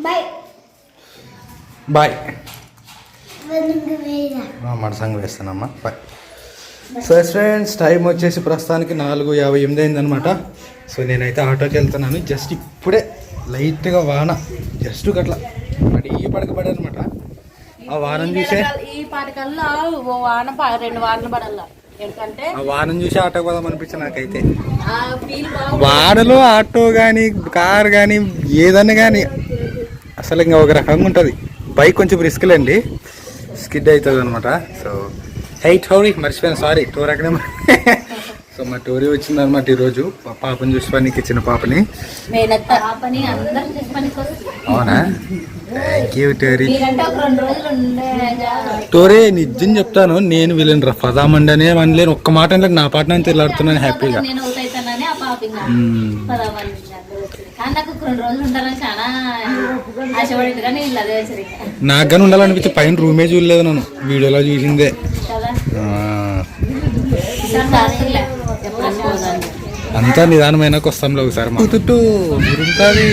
Bye మడసంగ వేస్తానమ్మా bye. So friends time వచ్చేసి ప్రస్తుతానికి 4:58 అయిందనమాట. సో నేనైతే ఆటోకి వెళ్తున్నాను. జస్ట్ ఇప్పుడే లైట్గా వాన జస్ట్ గట్ల పడకబడి అనమాట. ఆ వానం చూసే ఆ వానం చూసి ఆటోకి పోదాం అనిపించింది నాకైతే. వానలో ఆటో కానీ కార్ కానీ ఏదన్నా కానీ అసలు ఇంకా ఒక రకంగా ఉంటుంది. బైక్ కొంచెం రిస్క్లేండి, స్కిడ్ అవుతుంది అనమాట. సో హై టోరీ మర్చిపోయాను, సారీ టోర్ అక్కడే. సో మా టోరీ వచ్చిందనమాట ఈరోజు. పాపని చూసి పనికి ఇచ్చిన పాపని. అవునా, థ్యాంక్ యూ టోరీ. టోరీ నిజం చెప్తాను, నేను వీళ్ళని పదామండి అనే అనలేను. ఒక్క మాట అంటే నా పాట నుంచి వెళ్ళాడుతున్నాను హ్యాపీగా. నాకు కానీ ఉండాలనిపించి పైన రూమే చూడలేదు నేను, వీడియోలో చూసిందే. అంతా నిదానమైనాక వస్తాంలో ఒకసారి. మా చుట్టూ ఉరుంటుంది,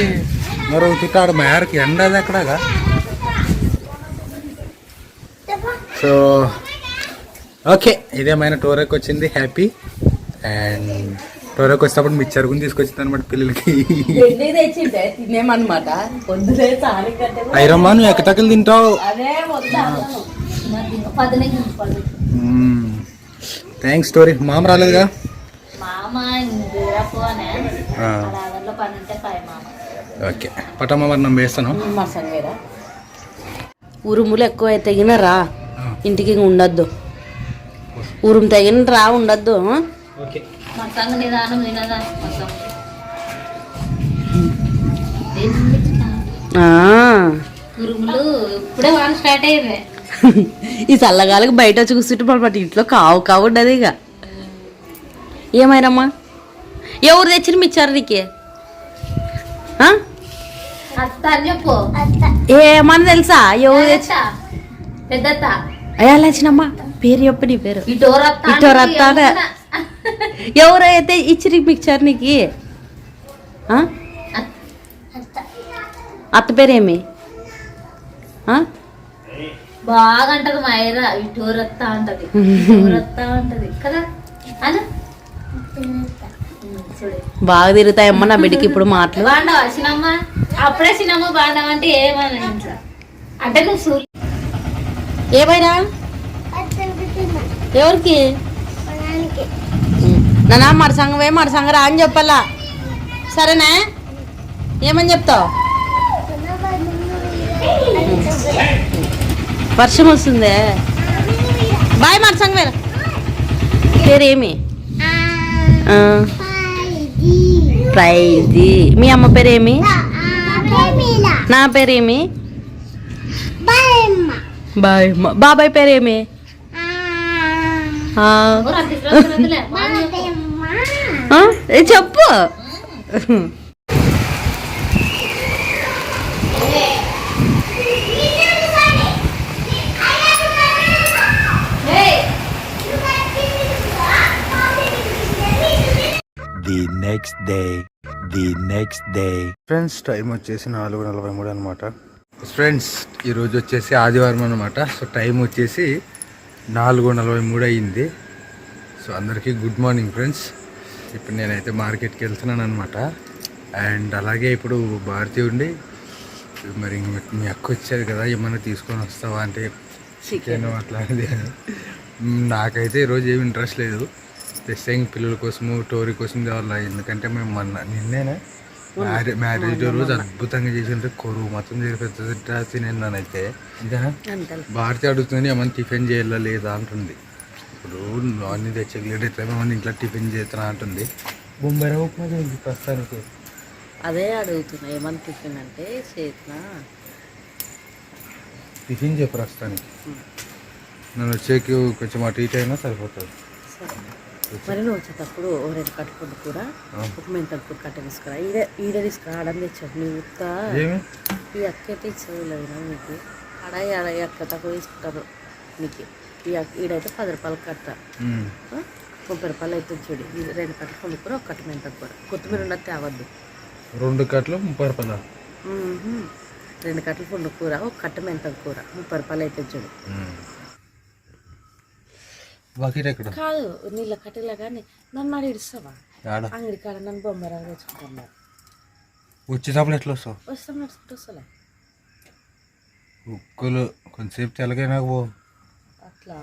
మరో చుట్టూ ఆడ మేరకి ఎండ అది అక్కడగా. సో ఓకే, ఇదేమైనా టోర్కి వచ్చింది హ్యాపీ. అండ్ టోర్కి వచ్చినప్పుడు మీ చెరుకుని తీసుకొచ్చింది అనమాట పిల్లలకి. ఐరమ్మా నువ్వు ఎక్కటక్కలు తింటావు. Thanks story. మామ రాలేదుగా. ఓకే పటమ్మ మరి నమ్మ వేస్తాను. ఉరుములు ఎక్కువ తెగిన రా, ఇంటికి ఉండద్దు. ఉరుము తెగిన రా, ఉండద్దు. ఈ చల్లగాలకు బయట వచ్చి కూర్చుంటే మన ఇంట్లో కావు కావు ఉండదు. ఇక ఏమైరమ్మా, ఎవరు తెచ్చిన మిచ్చారు నీకే? ఏమని తెలుసా? ఎవరు తెచ్చా? అయ్యా వచ్చినమ్మా, పేరు చెప్పు. నీ పేరు ఇటోరత్తా. ఎవరైతే ఇచ్చిరి మిక్చర్ నీకు? అత్త పేరేమి? బాగా అంటది మా ఐరా, ఇటోరత్తా అంటది కదా. బాగా తిరుగుతాయమ్మా నా బిడ్డకి ఇప్పుడు మాటలు. బాగుండవా చిన్నమ్మ? అప్పుడే చిన్నమ్మ బాగుండవు అంటే ఏమన్నా అంటే నువ్వు ఏమైనా ఎవరికి? నానా మరసంగమే మరసంగరా అని చెప్పాలా, సరేనా? ఏమని చెప్తావు? వర్షం వస్తుందే. బాయ్ మరసంగమే. పేరేమి? ప్రైజీ. మీ అమ్మ పేరేమి? నా పేరేమి? బాబాయ్ పేరేమి? చెప్పు. The next day friends time వచ్చేసి 4:43 అనమాట. ఫ్రెండ్స్ ఈరోజు వచ్చేసి ఆదివారం అనమాట. సో టైం వచ్చేసి 4:43 అయ్యింది. సో అందరికీ గుడ్ మార్నింగ్ ఫ్రెండ్స్. ఇప్పుడు నేనైతే మార్కెట్కి వెళ్తున్నాను అనమాట. అండ్ అలాగే ఇప్పుడు భారతి ఉండి మరి మీ అక్క వచ్చేది కదా, ఏమన్నా తీసుకొని వస్తావా అంటే చికెన్ అట్లాంటిది. నాకైతే ఈరోజు ఏమి ఇంట్రెస్ట్ లేదు. తెస్తే పిల్లల కోసము టోరీ కోసం తేవాలి. ఎందుకంటే మేము నిన్నేనే మ్యారేజ్ రోజు అద్భుతంగా చేసింటే కొరువు మొత్తం జరిపేస్తా తినేనానైతే. ఇదేనా భారతి అడుగుతుంది ఏమన్నా టిఫిన్ చేయాలా లేదా అంటుంది. ఇప్పుడు అన్ని తెచ్చలేదు ఎట్లా ఏమన్నా ఇంట్లో టిఫిన్ చేస్తున్నా అంటుంది. బొంబాయి ఉప్మా చేయండి ప్రస్తుతానికి. అదే అడుగుతున్నా ఏమన్నా టిఫిన్ అంటే చేతున్నా టిఫిన్ చేయ ప్రస్తుతానికి. నన్ను వచ్చేకి కొంచెం అటు ఇటు అయినా సరిపోతుంది. మరి నువ్వు వచ్చేటప్పుడు రెండు కట్టుకుంటూ కూడా ఒక మెంతలు కూడా కట్ట తీసుకురా. ఈడ తీసుకురా. ఆడం తెచ్చావు నీ ఉత్త ఈ అక్కైతే ఇచ్చేది మీకు. ఆడ అక్క తక్కువ తీసుకుంటారు నీకు. ఈడైతే 10 రూపాయలు కట్ట, 30 రూపాయలు అయితే చూడు. ఇది 2 కట్టలు కొనుక్కుని ఒక కట్ట మెంతలు కూడా. కొత్తిమీర ఉన్నది తేవద్దు. 2 కట్టలు 30 రూపాయలు. 2 కట్టల పుండు కూర, 1 కట్ట మెంతం కూర 30 రూపాయలు అయితే చూడు. బకెట్ ఎక్కడ కాదు నీళ్ళ కట్టెలా కానీ నన్ను ఆడ ఇడుస్తావా అంగడి కాడ నన్ను బొమ్మరాలు తెచ్చుకుంటాను. వచ్చేటప్పుడు ఎట్లా వస్తావు? వస్తాం నడుచుకుంటూ వస్తలే ఉక్కులు కొంచెంసేపు తెలగైనా పో. అట్లా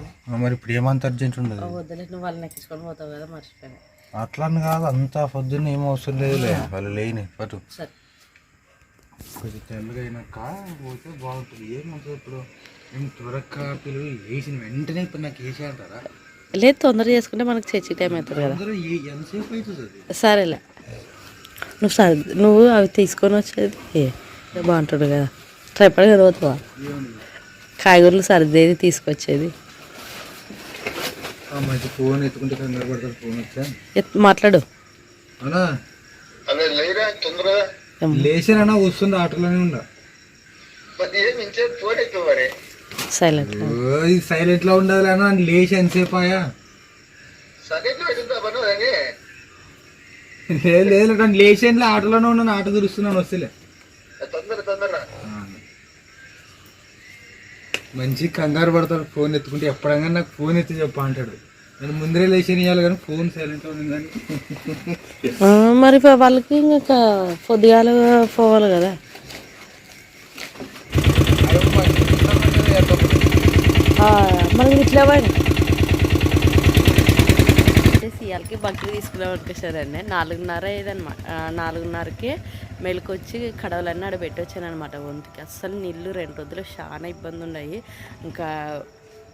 మరి ఇప్పుడు ఏమంత అర్జెంట్ ఉండదు. వద్దులే, నువ్వు వాళ్ళని ఎక్కించుకొని పోతావు కదా, మర్చిపోయాను. అట్లా అని కాదు, అంత పొద్దున్న ఏం అవసరం లేదులే, వాళ్ళు లేని పట్టు. సరే కొంచెం తెల్లగా అయినాక పోతే బాగుంటుంది. ఏమంటుంది ఇప్పుడు ఏం త్వరగా పిల్లలు వేసిన వెంటనే ఇప్పుడు నాకు వేసే అంటారా? లేదు, తొందరగా చేసుకుంటే మనకు చర్చి టైం అవుతుంది కదా. ఎంతసేపు అవుతుంది అది? సరేలే, నువ్వు అవి తీసుకొని వచ్చేది బాగుంటుంది కదా. ట్రైపడ్ కదా పోతావా? కాయగూరలు సర్దేది తీసుకొచ్చేది. మంచి ఫోన్ ఎత్తుకుంటే కంగారు పడతారు. ఫోన్ వచ్చా మాట్లాడు. అవునా లేచానా? వస్తుంది ఆటోలోనే ఉండ. సైలెంట్ సైలెంట్ లో ఉండాలి అన్న. లేచి ఎంతసేపు ఆయా? లేదు కానీ లేచి ఆటోలోనే ఉన్నాను. ఆటో తిరుస్తున్నాను వస్తలే. మంచి కంగారు పడతాడు ఫోన్ ఎత్తుకుంటే. ఎప్పుడైనా నాకు ఫోన్ ఎత్తి చెప్ప అంటాడు. నేను ముందరే లేచి ఇవ్వాలి కానీ ఫోన్ సైలెంట్ ఉంది కానీ. మరి వాళ్ళకి ఇంకా పొద్దుగాల పోవాలి కదా. మరి ఇట్లా ఇవాళకి బకెట్ తీసుకునే పట్టుకొచ్చారండి. 4:30 అయ్యేదన్నమాట. 4:30కి మెలకొచ్చి కడవలన్నీ ఆడ పెట్టొచ్చాను అనమాట. ఒంటికి అస్సలు నీళ్ళు 2 రోజులు చాలా ఇబ్బంది ఉన్నాయి. ఇంకా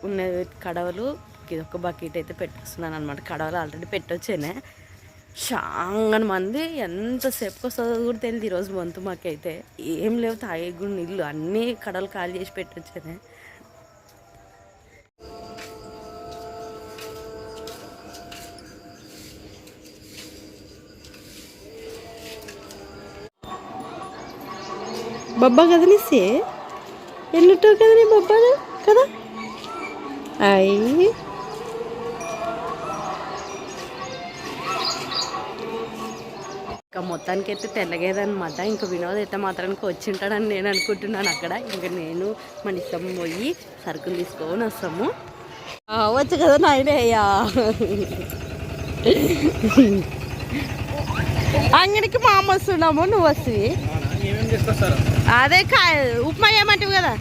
ఉన్న కడవలు ఇదొక బకెట్ అయితే పెట్టేస్తున్నాను అనమాట. కడవలు ఆల్రెడీ పెట్టొచ్చానే. చాలా మంది ఎంతసేపుకి వస్తుందో కూడా తెలియదు ఈరోజు వంతు. మాకైతే ఏం లేవు, తాగే కూడా నీళ్ళు అన్నీ కడవలు ఖాళీ చేసి పెట్టొచ్చానే. బొబ్బా కదా నీసే ఎన్నుంటావు కదా నీ బొబ్బా కదా. అయ్యి ఇంకా మొత్తానికి అయితే తెల్లగేదనమాట. ఇంకా వినోద్ అయితే మాత్రానికి వచ్చింటాడని నేను అనుకుంటున్నాను అక్కడ. ఇంకా నేను మన ఇష్టం పోయి సరుకులు తీసుకొని వస్తాము. వచ్చు కదా నాయనే. అయ్యా అంగడికి మా అమ్మ వస్తున్నాము, నువ్వు వస్తుంది. అదే ఉప్మా ఏమంటావు కదా.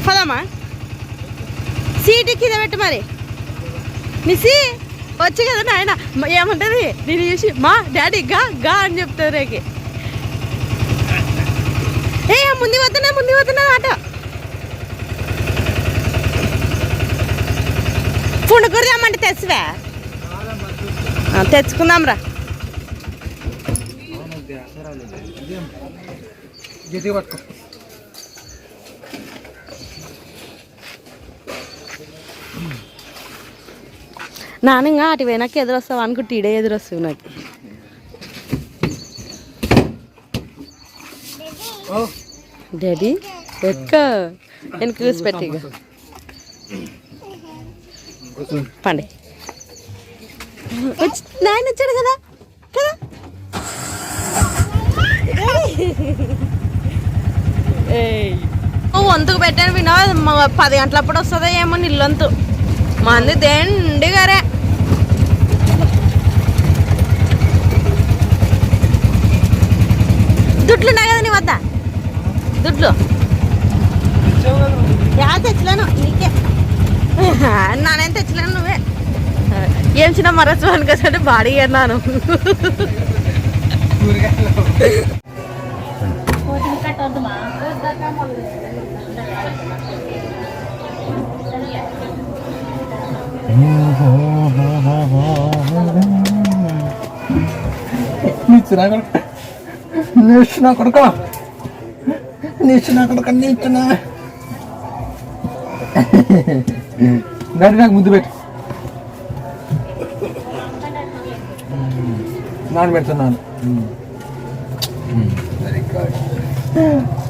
పదమ్మా సీటు కింద పెట్టు. మరి మిసి వచ్చి కదా నాయన ఏమంటది నేను చూసి మా డాడీ గా గా అని చెప్తారు. రేకి ఏ ముందు పోతున్నా ఆటో పుండుకూర రమ్మంటే తెచ్చివా? తెచ్చుకుందాం రా. నానంగా అటు పోయినాక ఎదురొస్తావు అనుకుంటే ఈడే ఎదురొస్తావు నాకు. డాడీ ఎక్క వెనక చూసి పెట్టి పండి. నాయన వచ్చాడు కదా కదా. వంతుకు పెట్టాను వినో. 10 గంటలప్పుడు వస్తుందో ఏమో నిల్లంతు మంది దేండి గారే. దుడ్లు ఉన్నాయి కదా నీ వద్ద? దుడ్లు యా తెచ్చలేను నీకే. నానేం తెచ్చలేను, నువ్వే ఏం చిన్న మరచు అనుకోసంటే బాడీ అన్నాను. నాకు ముద్దు పెట్టు. నాన్న పెడుతున్నాను.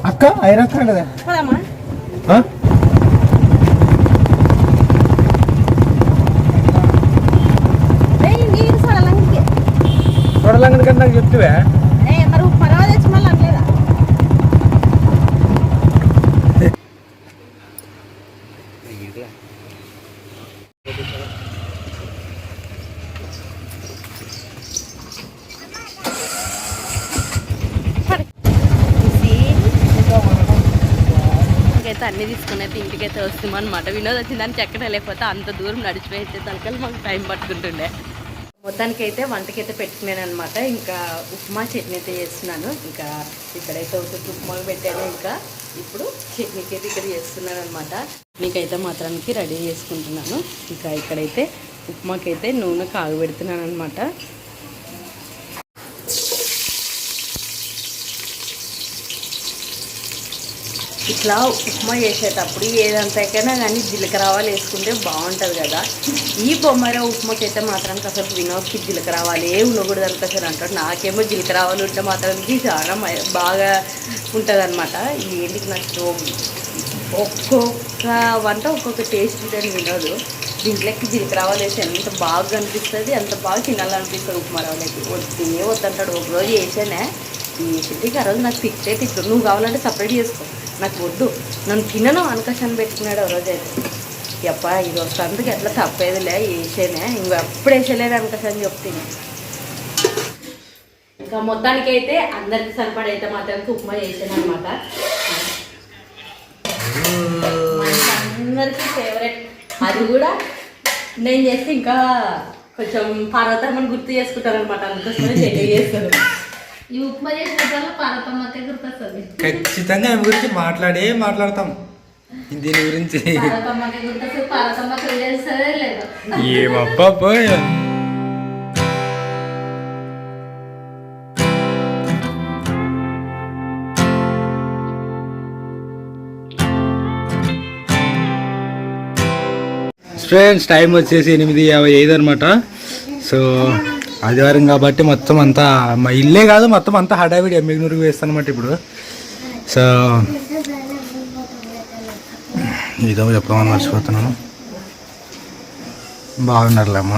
అక్క ఐరక్క కదా. చూడాలంగా నాకు చెప్తువే. అన్నీ తీసుకుని అయితే ఇంటికైతే వస్తాం అనమాట. వినోద్ వచ్చిందని చక్కగా లేకపోతే అంత దూరం నడిచిపోయి అయితే తలకలు మాకు టైం పట్టుకుంటుండే. మొత్తానికి అయితే వంటకైతే పెట్టుకున్నాను అనమాట. ఇంకా ఉప్మా చట్నీ అయితే చేస్తున్నాను. ఇంకా ఇక్కడైతే ఒక ఉప్మా పెట్టాను. ఇంకా ఇప్పుడు చట్నీకి అయితే ఇక్కడ చేస్తున్నాను అనమాట. మీకైతే మాత్రానికి రెడీ చేసుకుంటున్నాను. ఇంకా ఇక్కడైతే ఉప్మాకైతే నూనె కాగబెడుతున్నాను అనమాట. ఇట్లా ఉప్మా చేసేటప్పుడు ఏదంతకైనా కానీ జీలకర్ర ఆవాలు వేసుకుంటే బాగుంటుంది కదా. ఈ బొమ్మర ఉప్మాకి అయితే మాత్రానికి అసలు వినోద్కి జీలకర్ర ఆవాలు ఏ ఉండకూడదు అనిపిస్తుంది అంటారు. నాకేమో జీలకర్ర ఆవాలు ఉంటే మాత్రానికి చాలా బాగా ఉంటుంది అనమాట. ఏంటికి నచ్చు ఒక్కొక్క వంట ఒక్కొక్క టేస్ట్ ఉంటుంది వినోదు. దీంట్లోకి జీలకర్ర ఆవాలు వేసి ఎంత బాగా అనిపిస్తుంది, అంత బాగా తినాలనిపిస్తుంది. ఉప్మా రవ్వలకి వద్దే వద్దంటాడు. ఒకరోజు వేసానే వేసింటికి ఆ రోజు నాకు తిట్టు నువ్వు కావాలంటే సపరేట్ చేసుకో, నాకు వద్దు, నన్ను తినను అనకశాన్ని పెట్టుకున్నాడు. ఒక రోజు అయితే ఎప్ప ఇది వస్తానికి ఎట్లా తప్పేదిలే వేసేనే, ఇంక ఎప్పుడు వేసేలేదు అనకశాన్ని చెప్తాను. ఇంకా మొత్తానికి అయితే అందరికి సరిపడైతే మాత్రానికి ఉప్మా చేసాను అనమాట. అందరికీ ఫేవరెట్. అది కూడా నేను చేస్తే ఇంకా కొంచెం పార్వతమ్మని గుర్తు చేసుకుంటాను అనమాట. అందుకోసమే చేస్తాను. ఈ ఉప్మా చేసిన పార్వతమ్మకే గుర్తొస్తుంది. ఖచ్చితంగా ఆమె గురించి మాట్లాడతాం దీని గురించి. పార్వతమ్మకే గుర్తొస్తుంది. పార్వతమ్మకి చేస్తుందే లేదు. ఏమబ్బా ఫ్రెండ్స్, టైం వచ్చేసి 8:55 అనమాట. సో ఆదివారం కాబట్టి మొత్తం అంతా మా ఇల్లే కాదు మొత్తం అంతా హడావిడి ఎమ్మిగ్నూరుకి వేస్తాను అనమాట ఇప్పుడు. సో ఇదో చెప్పమని మర్చిపోతున్నాను. బాగున్నారులే అమ్మ.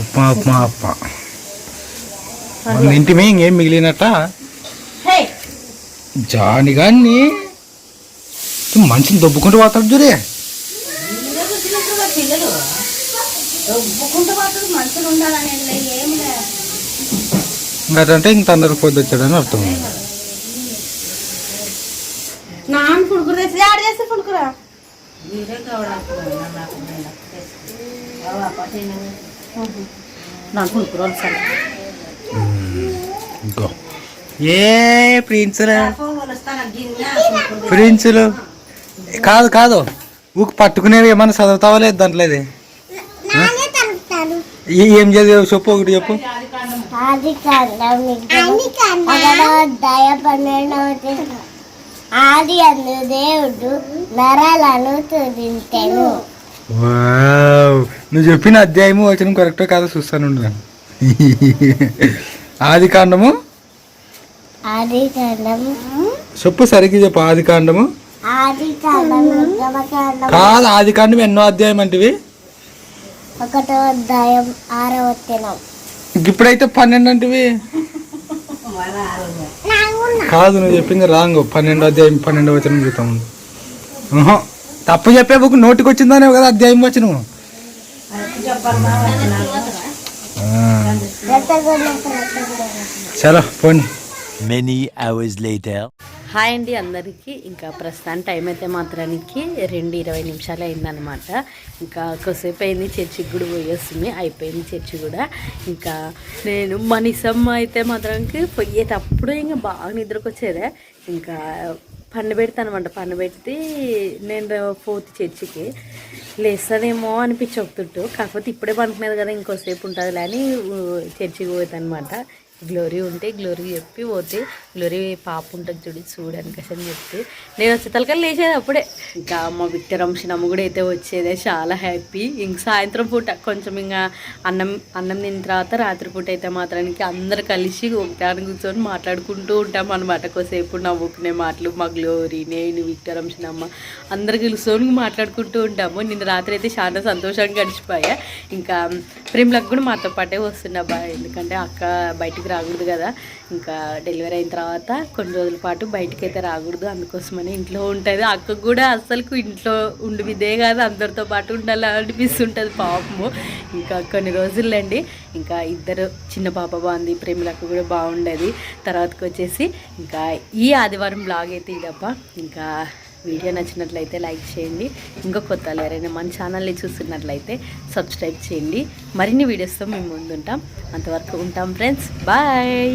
ఉప్మా ఇంటి మే ఇంకేం మిగిలినట్ట జాని కానీ మనిషిని దొబ్బుకుంటూ పోతాడు చూడే. అదంటే ఇంక తొందరగా పొద్దు వచ్చాడని అర్థం. ఏ ప్రిన్సులు కాదు ఊకు పట్టుకునేవి ఏమన్నా చదువుతావా లేదు దాంట్లో? ఏం చదివావు చెప్పు, ఒకటి చెప్పు. ఆది అందు దేవుడు నరాలను తుదించెను. నువ్వు చెప్పిన అధ్యాయము వచనం కరెక్టో కాదో చూస్తాను. ఆది కాండము చెప్పు, సరిగ్గా చెప్పు. ఆది కాండము కాదు, ఆది కాండం ఎన్నో అధ్యాయం అంటివి? 1వ అధ్యాయం 6వ వచనం. ఇప్పుడైతే 12 అంటివి. కాదు, నువ్వు చెప్పింది రాంగ్. 12వ అధ్యాయం 12వ వచనం చూద్దాం. తప్పు చెప్పే బుక్ నోటికి వచ్చిందనే కదా అధ్యాయం వచ్చిన. చలో పోనీ. Many hours later. హాయ్ అండి అందరికీ. ఇంకా ప్రస్తుతానికి టైం అయితే మాత్రానికి 2:20 అయిందనమాట. ఇంకా కొద్దిసేపు అయింది, చర్చికి కూడా పోయేస్తుంది, అయిపోయింది చర్చి కూడా. ఇంకా నేను మనిషమ్మ అయితే మాత్రానికి పోయేటప్పుడు ఇంకా బాగా నిద్రకు వచ్చేదే. ఇంకా పండబెడతానమాట. పండబెట్టి నేను పోతే చర్చికి లేస్తుందేమో అనిపించొస్తుంటూ, కాకపోతే ఇప్పుడే పండుకునేది కదా ఇంకోసేపు ఉంటుంది అని చర్చికి పోతాను అనమాట. గ్లోరీ ఉంటే గ్లోరీ చెప్పి పోతే, గ్లోరీ పాప ఉంటుంది చూడడానికి అని చెప్తే నేను వచ్చే తలకలు లేచేది అప్పుడే. ఇంకా మా విక్టరంశనమ్మ కూడా అయితే వచ్చేదే, చాలా హ్యాపీ. ఇంక సాయంత్రం పూట కొంచెం ఇంకా అన్నం తిన్న తర్వాత రాత్రిపూట అయితే మాత్రానికి అందరు కలిసి ఒకటాన్ని కూర్చొని మాట్లాడుకుంటూ ఉంటాం అనమాట. కొద్దిసేపు నవ్వుకునే మాటలు మా గ్లోరీ, నేను, విక్టరంశనమ్మ అందరు కూర్చొని మాట్లాడుకుంటూ ఉంటాము. నిన్న రాత్రి అయితే చాలా సంతోషంగా గడిచిపోయా. ఇంకా ప్రేమలకు కూడా మాతో పాటే వస్తున్నా బా, ఎందుకంటే అక్క బయటికి రాకూడదు కదా, ఇంకా డెలివరీ అయిన తర్వాత కొన్ని రోజుల పాటు బయటికి అయితే రాకూడదు, అందుకోసమని ఇంట్లో ఉంటుంది. అక్కకు కూడా అస్సలు ఇంట్లో ఉండివిదే కాదు, అందరితో పాటు ఉండాలి అనిపిస్తుంటుంది పాపము. ఇంకా కొన్ని రోజులండి, ఇంకా ఇద్దరు చిన్న పాప బాగుంది, ప్రేమలకు కూడా బాగుండేది. తర్వాతకి వచ్చేసి ఇంకా ఈ ఆదివారం బ్లాగ్ అయితే ఇదప్ప. ఇంకా వీడియో నచ్చినట్లయితే లైక్ చేయండి. ఇంకా కొత్త ఎవరైనా మన ఛానల్ని చూస్తున్నట్లయితే సబ్స్క్రైబ్ చేయండి. మరిన్ని వీడియోస్తో మేము ముందుంటాం. అంతవరకు ఉంటాం ఫ్రెండ్స్, బాయ్.